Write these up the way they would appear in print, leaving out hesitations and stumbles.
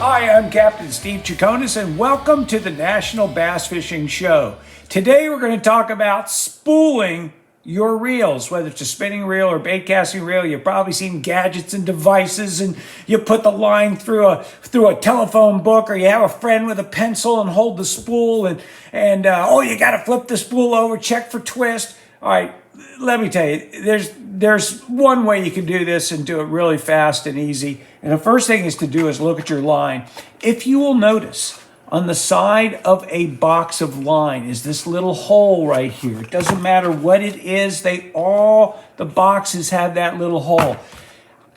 Hi, I'm Captain Steve Chaconis, and welcome to the National Bass Fishing Show. Today we're going to talk about spooling your reels, whether it's a spinning reel or bait casting reel. You've probably seen gadgets and devices, and you put the line through a telephone book, or you have a friend with a pencil and hold the spool, and you got to flip the spool over, check for twist. All right, let me tell you, there's one way you can do this and do it really fast and easy. And the first thing is to do is look at your line. If you will notice, on the side of a box of line is this little hole right here. It doesn't matter what it is, the boxes have that little hole.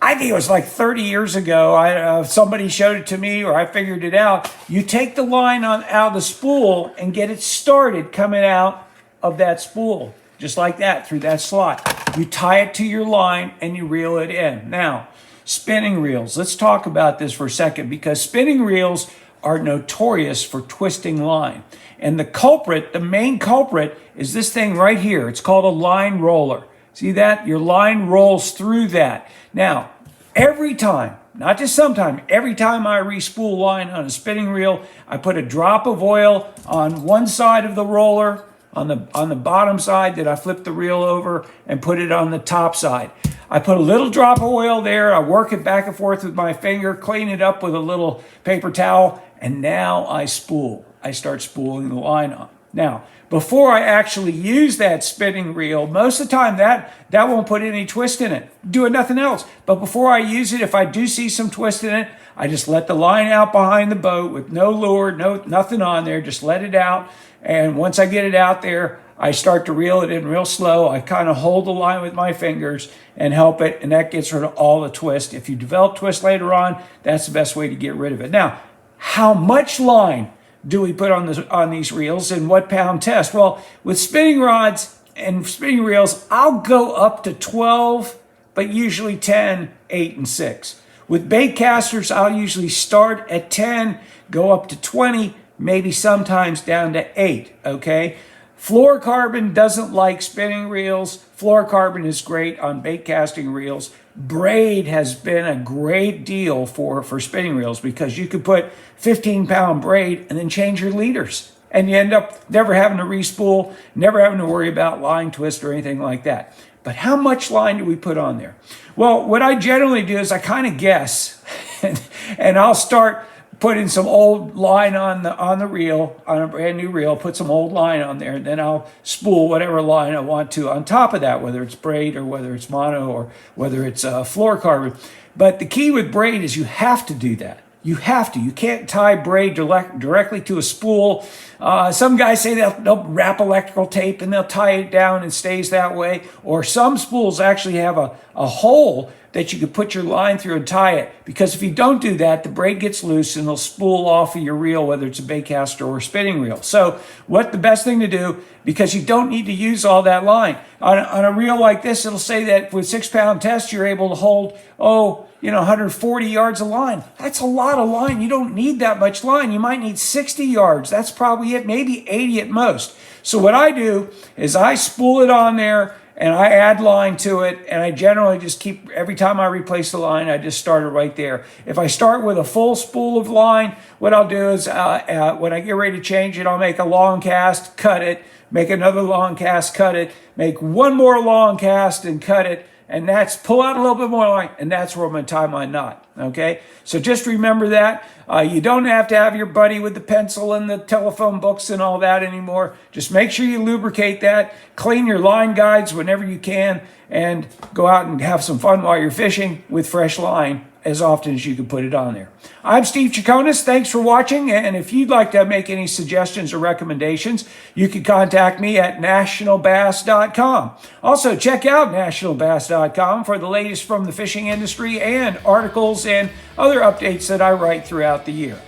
I think it was like 30 years ago, somebody showed it to me, or I figured it out. You take the line out of the spool and get it started coming out of that spool, just like that, through that slot. You tie it to your line and you reel it in. Now, spinning reels. Let's talk about this for a second, because spinning reels are notorious for twisting line. And the main culprit is this thing right here. It's called a line roller. See that? Your line rolls through that. Now, every time, not just sometime, every time I re-spool line on a spinning reel, I put a drop of oil on one side of the roller, on the bottom side, that I flip the reel over and put it on the top side. I put a little drop of oil there. I work it back and forth with my finger, clean it up with a little paper towel, and now I spool. I start spooling the line on. Now, before I actually use that spinning reel, most of the time that won't put any twist in it. Doing nothing else. But before I use it, if I do see some twist in it, I just let the line out behind the boat with no lure, nothing on there. Just let it out. And once I get it out there, I start to reel it in real slow. I kind of hold the line with my fingers and help it, and that gets rid of all the twist. If you develop twist later on, that's the best way to get rid of it. Now, how much line do we put on these reels, and what pound test? Well, with spinning rods and spinning reels, I'll go up to 12, but usually 10, 8, and 6. With bait casters, I'll usually start at 10, go up to 20, maybe sometimes down to 8, okay? Fluorocarbon doesn't like spinning reels. Fluorocarbon is great on bait casting reels. Braid has been a great deal for spinning reels, because you could put 15-pound braid and then change your leaders. And you end up never having to re-spool, never having to worry about line twist or anything like that. But how much line do we put on there? Well, what I generally do is I kind of guess, and I'll start putting some old line on the reel, on a brand new reel, put some old line on there, and then I'll spool whatever line I want to on top of that, whether it's braid or whether it's mono or whether it's fluorocarbon. But the key with braid is you have to do that. You have to. You can't tie braid directly to a spool. Some guys say they'll wrap electrical tape and they'll tie it down and stays that way. Or some spools actually have a hole that you could put your line through and tie it. Because if you don't do that, the braid gets loose and it'll spool off of your reel, whether it's a bait caster or a spinning reel. So what the best thing to do, because you don't need to use all that line. On a reel like this, it'll say that with 6-pound test, you're able to hold, 140 yards of line. That's a lot of line. You don't need that much line. You might need 60 yards. That's probably it, maybe 80 at most. So what I do is I spool it on there, and I add line to it, and I generally just keep, every time I replace the line, I just start it right there. If I start with a full spool of line, what I'll do is when I get ready to change it, I'll make a long cast, cut it, make another long cast, cut it, make one more long cast and cut it, and that's pull out a little bit more line, and that's where I'm going to tie my knot, okay? So just remember that. You don't have to have your buddy with the pencil and the telephone books and all that anymore. Just make sure you lubricate that, clean your line guides whenever you can, and go out and have some fun while you're fishing with fresh line as often as you can put it on there. I'm Steve Chaconis. Thanks for watching. And if you'd like to make any suggestions or recommendations, you can contact me at nationalbass.com. Also, check out nationalbass.com for the latest from the fishing industry and articles and other updates that I write throughout the year.